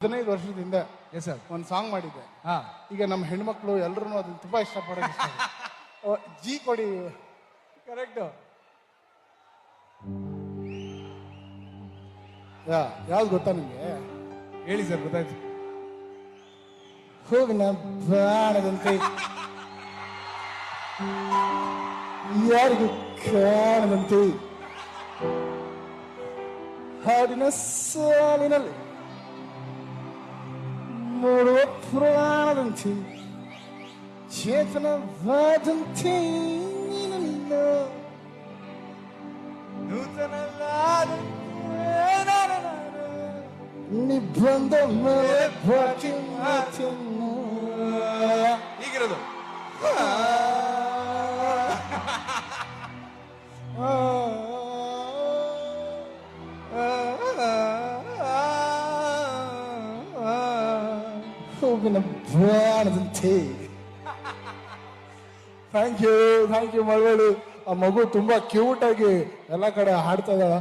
15 ವರ್ಷದಿಂದ yes sir ಒಂದು song ಮಾಡಿದ್ದೆ. ಹಾ ಈಗ ನಮ್ಮ ಹೆಣ್ಮಕ್ಳು ಎಲ್ಲರೂ ಅದನ್ನ ತುಂಬಾ ಇಷ್ಟಪಡೋದು. ಜಿ ಕೊಡಿ. ಕರೆಕ್ಟು. ಯಾವ್ದು ಗೊತ್ತಾ ನಿಮ್ಗೆ? ಹೇಳಿ ಸರ್, ಗೊತ್ತಾಯ್ತು. ಹೂವಿನ ಬಾಣದಂತೆ ಯಾರಿಗೂ ಕಾಣದಂತೆ ಹಾಡಿನ ಸಾಲಿನಲ್ಲಿ ನೋಡುವ ಪ್ರಾಣದಂತೆ ಚೇತನವಾದಂತೆ ನಿನ್ನ ನಿಬಂಧ ಮೇಲೆ ಬಾಕಿ ಮಾತಿನ ಹೀಗಿರೋದು. ಹೂವಿನ ಬಾಣದಂತೆ. Thank you Malavalli. ಆ ಮಗು ತುಂಬಾ ಕ್ಯೂಟ್ ಆಗಿ ಎಲ್ಲ ಕಡೆ ಹಾಡ್ತಾ ಇದ್ದಾಳ.